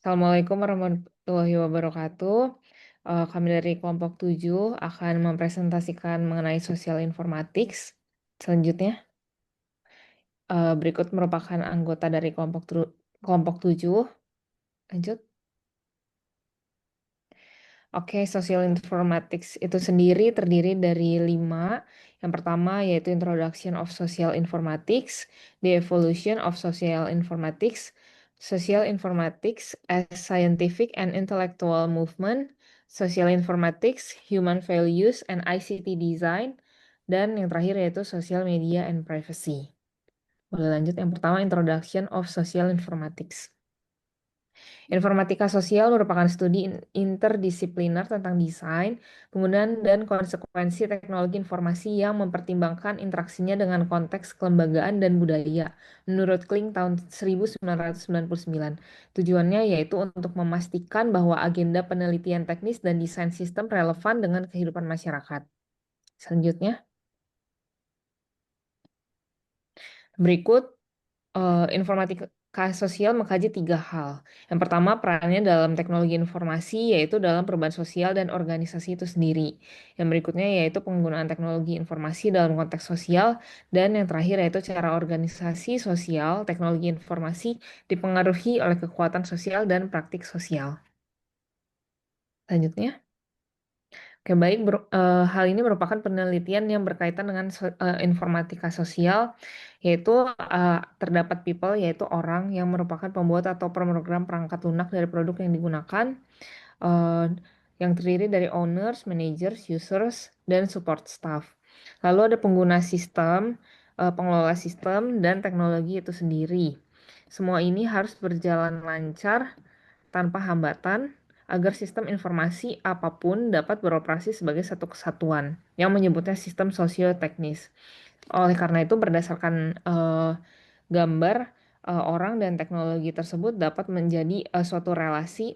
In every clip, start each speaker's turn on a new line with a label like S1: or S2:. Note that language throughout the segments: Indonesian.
S1: Assalamualaikum warahmatullahi wabarakatuh. Kami dari kelompok 7 akan mempresentasikan mengenai Social Informatics. Selanjutnya, berikut merupakan anggota dari kelompok 7. Lanjut. Oke, Social Informatics itu sendiri terdiri dari 5. Yang pertama yaitu Introduction of Social Informatics, The Evolution of Social Informatics, Social Informatics as Scientific and Intellectual Movement, Social Informatics, Human Values and ICT Design, dan yang terakhir yaitu Social Media and Privacy. Boleh lanjut, yang pertama Introduction of Social Informatics. Informatika sosial merupakan studi interdisipliner tentang desain, penggunaan, dan konsekuensi teknologi informasi yang mempertimbangkan interaksinya dengan konteks kelembagaan dan budaya. Menurut Kling tahun 1999, tujuannya yaitu untuk memastikan bahwa agenda penelitian teknis dan desain sistem relevan dengan kehidupan masyarakat. Selanjutnya, berikut informatika sosial mengkaji 3 hal. Yang pertama, perannya dalam teknologi informasi, yaitu dalam perubahan sosial dan organisasi itu sendiri. Yang berikutnya yaitu penggunaan teknologi informasi dalam konteks sosial. Dan yang terakhir yaitu cara organisasi sosial, teknologi informasi dipengaruhi oleh kekuatan sosial dan praktik sosial. Selanjutnya. Oke, baik. Hal ini merupakan penelitian yang berkaitan dengan informatika sosial, yaitu terdapat people, yaitu orang yang merupakan pembuat atau program perangkat lunak dari produk yang digunakan, yang terdiri dari owners, managers, users, dan support staff. Lalu ada pengguna sistem, pengelola sistem, dan teknologi itu sendiri. Semua ini harus berjalan lancar tanpa hambatan agar sistem informasi apapun dapat beroperasi sebagai satu kesatuan yang menyebutnya sistem sosioteknis. Oleh karena itu, berdasarkan gambar, orang dan teknologi tersebut dapat menjadi suatu relasi,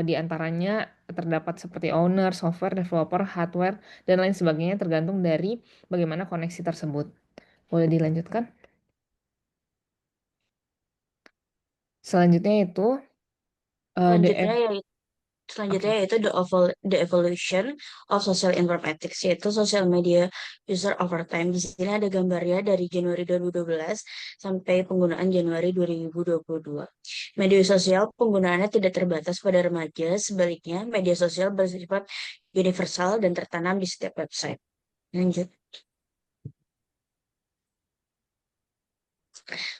S1: di antaranya terdapat seperti owner, software, developer, hardware, dan lain sebagainya tergantung dari bagaimana koneksi tersebut. Boleh dilanjutkan? Selanjutnya itu
S2: Selanjutnya
S1: DF.
S2: yaitu Selanjutnya
S1: Oke.
S2: yaitu the evolution of social informatics, yaitu social media user over time. Di sini ada gambarnya dari Januari 2012 sampai penggunaan Januari 2022. Media sosial penggunaannya tidak terbatas pada remaja, sebaliknya media sosial bersifat universal dan tertanam di setiap website. Lanjut.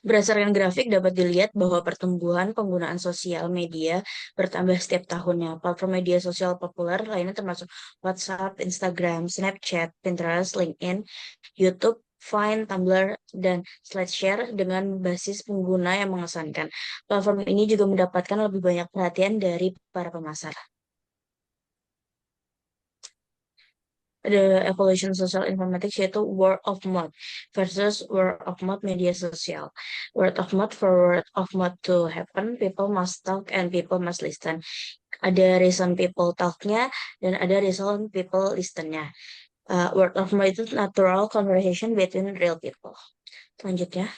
S2: Berdasarkan grafik dapat dilihat bahwa pertumbuhan penggunaan sosial media bertambah setiap tahunnya. Platform media sosial populer lainnya termasuk WhatsApp, Instagram, Snapchat, Pinterest, LinkedIn, YouTube, Vine, Tumblr, dan SlideShare dengan basis pengguna yang mengesankan. Platform ini juga mendapatkan lebih banyak perhatian dari para pemasar. The evolution social informatics yaitu word of mouth versus word of mouth media sosial. Word of mouth, for word of mouth to happen, people must talk and people must listen. Ada reason people talk-nya dan ada reason people listen-nya. Word of mouth itu natural conversation between real people. Selanjutnya.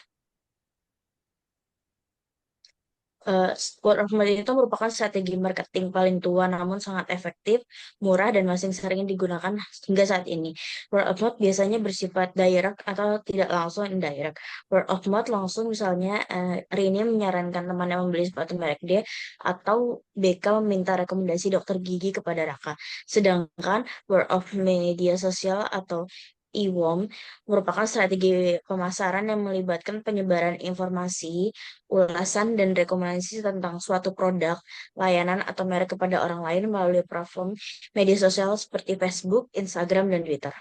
S2: uh, Word of mouth itu merupakan strategi marketing paling tua namun sangat efektif, murah, dan masih sering digunakan hingga saat ini. Word of mouth biasanya bersifat direct atau tidak langsung indirect. Word of mouth langsung, misalnya Rini menyarankan temannya membeli sepatu merek dia, atau BK meminta rekomendasi dokter gigi kepada Raka. Sedangkan word of media sosial atau e-worm merupakan strategi pemasaran yang melibatkan penyebaran informasi, ulasan, dan rekomendasi tentang suatu produk, layanan, atau merek kepada orang lain melalui platform media sosial seperti Facebook, Instagram, dan Twitter.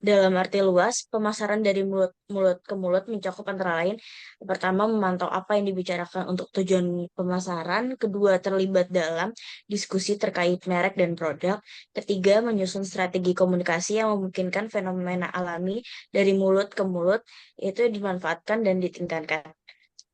S2: Dalam arti luas, pemasaran dari mulut ke mulut mencakup antara lain, pertama, memantau apa yang dibicarakan untuk tujuan pemasaran, kedua, terlibat dalam diskusi terkait merek dan produk, ketiga, menyusun strategi komunikasi yang memungkinkan fenomena alami dari mulut ke mulut itu dimanfaatkan dan ditingkatkan,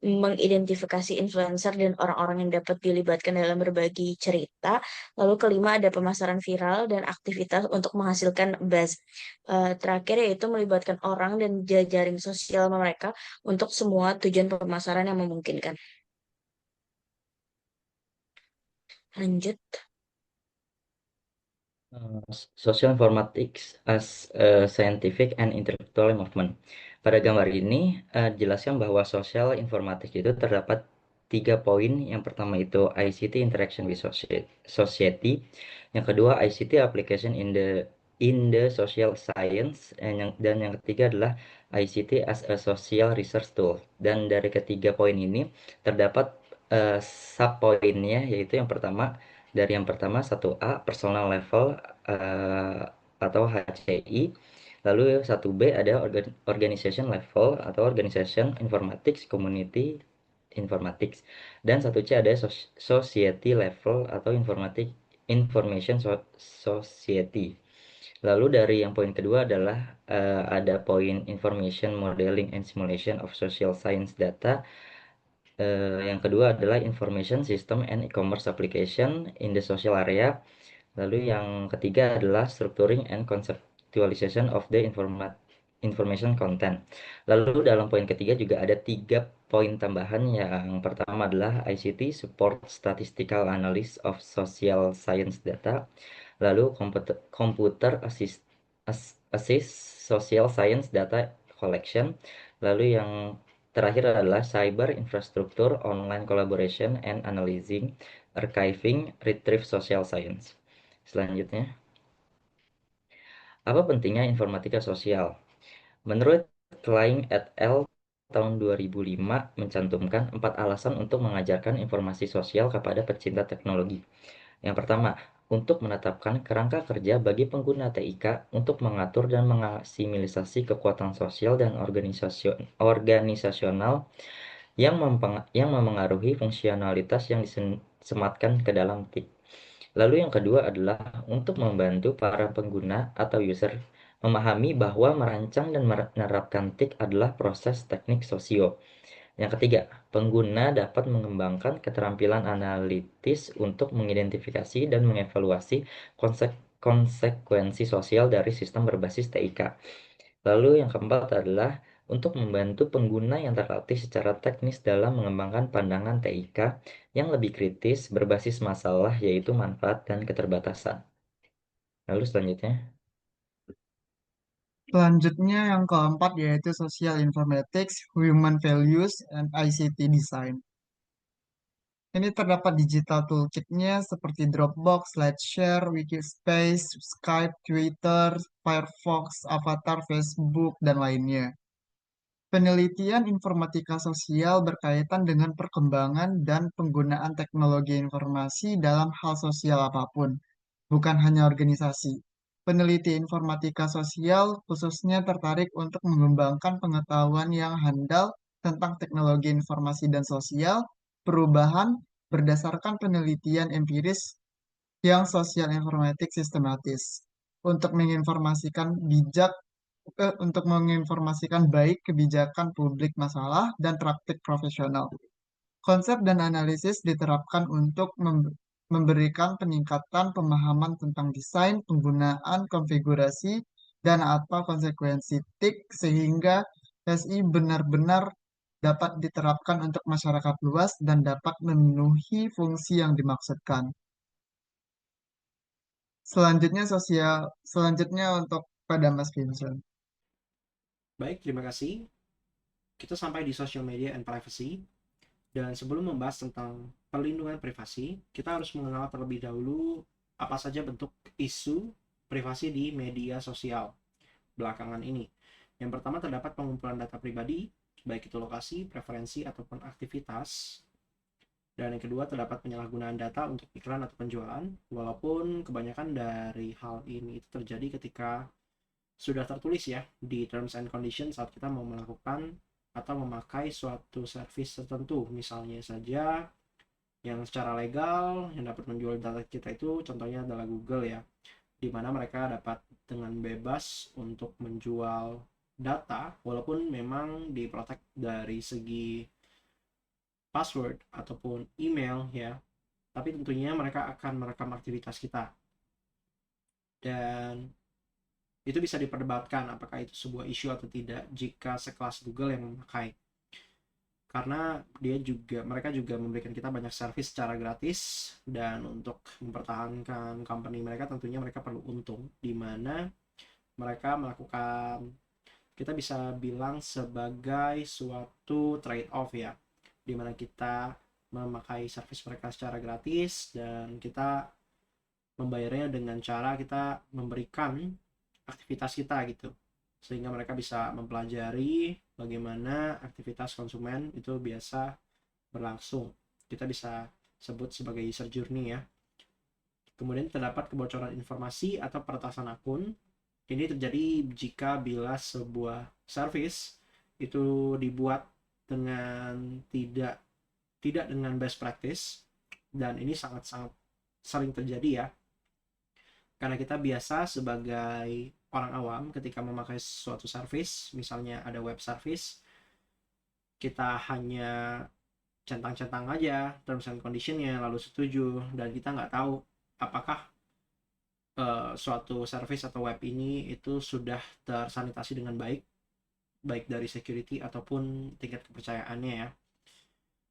S2: mengidentifikasi influencer dan orang-orang yang dapat dilibatkan dalam berbagi cerita. Lalu kelima, ada pemasaran viral dan aktivitas untuk menghasilkan buzz. Terakhir yaitu melibatkan orang dan jejaring sosial mereka untuk semua tujuan pemasaran yang memungkinkan. Lanjut.
S3: Social Informatics as a Scientific and Intellectual Movement. Pada gambar ini dijelaskan bahwa sosial informatik itu terdapat 3 poin. Yang pertama itu ICT Interaction with Society, yang kedua ICT Application in the Social Science, dan yang ketiga adalah ICT as a Social Research Tool. Dan dari ketiga poin ini terdapat sub poinnya, yaitu yang pertama 1A personal level eh, atau HCI. Lalu 1B ada organization level atau organization informatics community informatics. Dan 1C ada society level atau information society. Lalu dari yang poin kedua adalah ada poin information modeling and simulation of social science data. Yang kedua adalah information system and e-commerce application in the social area. Lalu yang ketiga adalah structuring and conceptualization of the information content. Lalu dalam poin ketiga juga ada 3 poin tambahan. Yang pertama adalah ICT support statistical analysis of social science data. Lalu computer assist social science data collection. Lalu yang terakhir adalah cyber infrastructure online collaboration and analyzing archiving retrieve social science. Selanjutnya, apa pentingnya informatika sosial? Menurut Klein et al. Tahun 2005 mencantumkan 4 alasan untuk mengajarkan informasi sosial kepada pecinta teknologi. Yang pertama, untuk menetapkan kerangka kerja bagi pengguna TIK untuk mengatur dan mengasimisasi kekuatan sosial dan organisasional yang memengaruhi fungsionalitas yang disematkan ke dalam TIK. Lalu yang kedua adalah untuk membantu para pengguna atau user memahami bahwa merancang dan menerapkan TIK adalah proses teknik sosio. Yang ketiga, pengguna dapat mengembangkan keterampilan analitis untuk mengidentifikasi dan mengevaluasi konsekuensi sosial dari sistem berbasis TIK. Lalu yang keempat adalah untuk membantu pengguna yang terlatih secara teknis dalam mengembangkan pandangan TIK yang lebih kritis berbasis masalah, yaitu manfaat dan keterbatasan. Lalu selanjutnya,
S4: Selanjutnya yang keempat yaitu Social Informatics, Human Values, and ICT Design. Ini terdapat digital toolkitnya seperti Dropbox, SlideShare, Wikispace, Skype, Twitter, Firefox, Avatar, Facebook, dan lainnya. Penelitian informatika sosial berkaitan dengan perkembangan dan penggunaan teknologi informasi dalam hal sosial apapun, bukan hanya organisasi. Peneliti informatika sosial khususnya tertarik untuk mengembangkan pengetahuan yang handal tentang teknologi informasi dan sosial, perubahan berdasarkan penelitian empiris yang sosial informatik sistematis untuk menginformasikan baik kebijakan publik masalah dan praktik profesional. Konsep dan analisis diterapkan untuk memberikan peningkatan pemahaman tentang desain, penggunaan, konfigurasi, dan atau konsekuensi TIK sehingga SI benar-benar dapat diterapkan untuk masyarakat luas dan dapat memenuhi fungsi yang dimaksudkan. Selanjutnya untuk pada Mas Vincent.
S5: Baik, terima kasih. Kita sampai di social media and privacy. Dan sebelum membahas tentang perlindungan privasi, kita harus mengenal terlebih dahulu apa saja bentuk isu privasi di media sosial belakangan ini. Yang pertama terdapat pengumpulan data pribadi, baik itu lokasi, preferensi, ataupun aktivitas. Dan yang kedua terdapat penyalahgunaan data untuk iklan atau penjualan, walaupun kebanyakan dari hal ini itu terjadi ketika sudah tertulis ya di terms and conditions saat kita mau melakukan atau memakai suatu service tertentu. Misalnya saja yang secara legal yang dapat menjual data kita itu contohnya adalah Google ya, di mana mereka dapat dengan bebas untuk menjual data walaupun memang diprotek dari segi password ataupun email ya, tapi tentunya mereka akan merekam aktivitas kita dan itu bisa diperdebatkan apakah itu sebuah isu atau tidak jika sekelas Google yang memakai. karena mereka juga memberikan kita banyak service secara gratis, dan untuk mempertahankan company mereka tentunya mereka perlu untung, di mana mereka melakukan, kita bisa bilang sebagai suatu trade off ya, dimana kita memakai service mereka secara gratis dan kita membayarnya dengan cara kita memberikan aktivitas kita gitu, sehingga mereka bisa mempelajari bagaimana aktivitas konsumen itu biasa berlangsung. Kita bisa sebut sebagai user journey ya. Kemudian terdapat kebocoran informasi atau peretasan akun. Ini terjadi bila sebuah service itu dibuat dengan tidak dengan best practice, dan ini sangat-sangat sering terjadi ya, karena kita biasa sebagai orang awam ketika memakai suatu service, misalnya ada web service, kita hanya centang-centang aja terms and conditionnya lalu setuju, dan kita nggak tahu apakah suatu service atau web ini itu sudah tersanitasi dengan baik dari security ataupun tingkat kepercayaannya ya.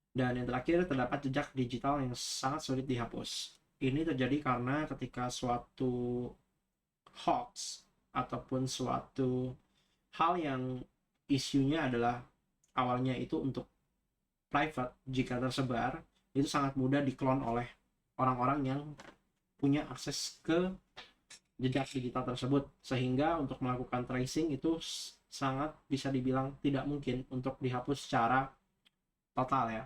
S5: Dan yang terakhir, terdapat jejak digital yang sangat sulit dihapus. Ini terjadi karena ketika suatu hoax ataupun suatu hal yang isunya adalah awalnya itu untuk private, jika tersebar, itu sangat mudah diklon oleh orang-orang yang punya akses ke jejak digital tersebut, sehingga untuk melakukan tracing itu sangat bisa dibilang tidak mungkin untuk dihapus secara total ya.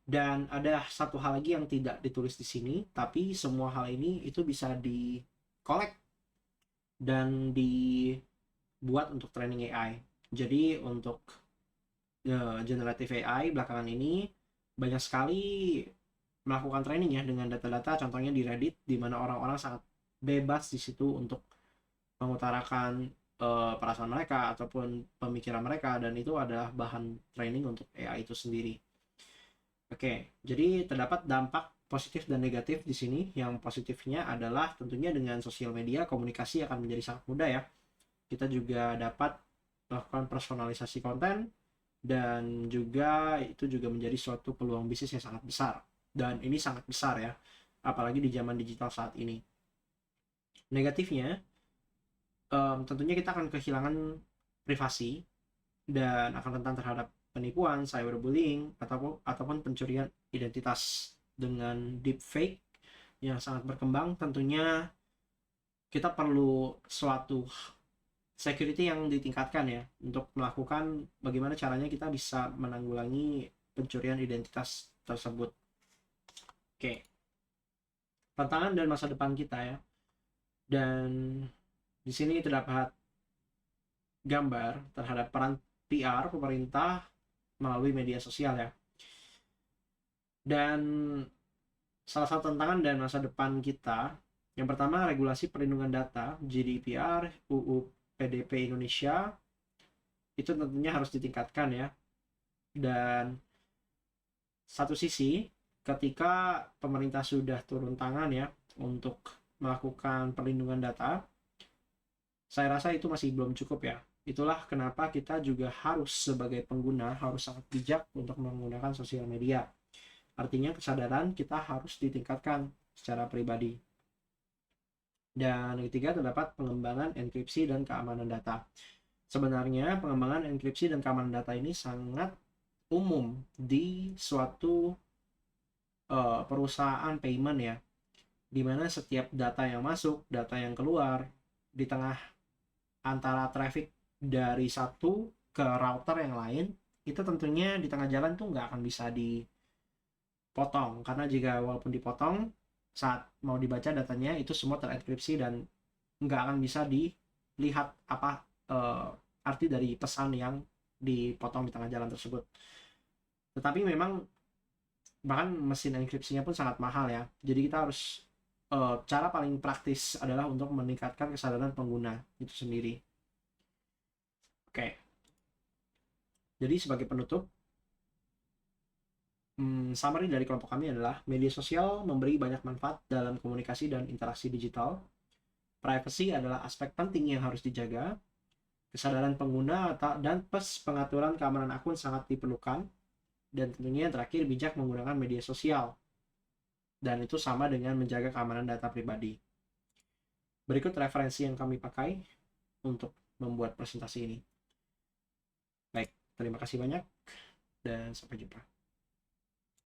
S5: Dan ada satu hal lagi yang tidak ditulis di sini, tapi semua hal ini itu bisa di-collect dan dibuat untuk training AI. Jadi untuk generative AI belakangan ini banyak sekali melakukan training ya dengan data-data, contohnya di Reddit, di mana orang-orang sangat bebas di situ untuk mengutarakan perasaan mereka ataupun pemikiran mereka, dan itu adalah bahan training untuk AI itu sendiri. Oke, jadi terdapat dampak positif dan negatif di sini. Yang positifnya adalah tentunya dengan sosial media komunikasi akan menjadi sangat mudah ya. Kita juga dapat melakukan personalisasi konten, dan juga itu juga menjadi suatu peluang bisnis yang sangat besar. Dan ini sangat besar ya, apalagi di zaman digital saat ini. Negatifnya, tentunya kita akan kehilangan privasi dan akan rentan terhadap penipuan, cyberbullying, ataupun pencurian identitas. Dengan deepfake yang sangat berkembang, tentunya kita perlu suatu security yang ditingkatkan ya, untuk melakukan bagaimana caranya kita bisa menanggulangi pencurian identitas tersebut. Oke. Tantangan dan masa depan kita ya. Dan di sini terdapat gambar terhadap peran PR pemerintah melalui media sosial ya. Dan salah satu tantangan dan masa depan kita, yang pertama regulasi perlindungan data, GDPR, UU PDP Indonesia, itu tentunya harus ditingkatkan ya. Dan satu sisi, ketika pemerintah sudah turun tangan ya untuk melakukan perlindungan data, saya rasa itu masih belum cukup ya. Itulah kenapa kita juga harus sebagai pengguna harus sangat bijak untuk menggunakan sosial media. Artinya kesadaran kita harus ditingkatkan secara pribadi. Dan yang ketiga, terdapat pengembangan enkripsi dan keamanan data. Sebenarnya pengembangan enkripsi dan keamanan data ini sangat umum di suatu perusahaan payment ya, dimana setiap data yang masuk, data yang keluar, di tengah antara traffic dari satu ke router yang lain, itu tentunya di tengah jalan tuh nggak akan bisa dipotong, karena jika walaupun dipotong, saat mau dibaca datanya itu semua terenkripsi dan nggak akan bisa dilihat apa arti dari pesan yang dipotong di tengah jalan tersebut. Tetapi memang bahkan mesin enkripsinya pun sangat mahal ya, jadi kita harus cara paling praktis adalah untuk meningkatkan kesadaran pengguna itu sendiri. Oke. Jadi sebagai penutup, summary dari kelompok kami adalah media sosial memberi banyak manfaat dalam komunikasi dan interaksi digital. Privacy adalah aspek penting yang harus dijaga. Kesadaran pengguna dan pengaturan keamanan akun sangat diperlukan. Dan tentunya yang terakhir, bijak menggunakan media sosial. Dan itu sama dengan menjaga keamanan data pribadi. Berikut referensi yang kami pakai untuk membuat presentasi ini. Baik, terima kasih banyak dan sampai jumpa.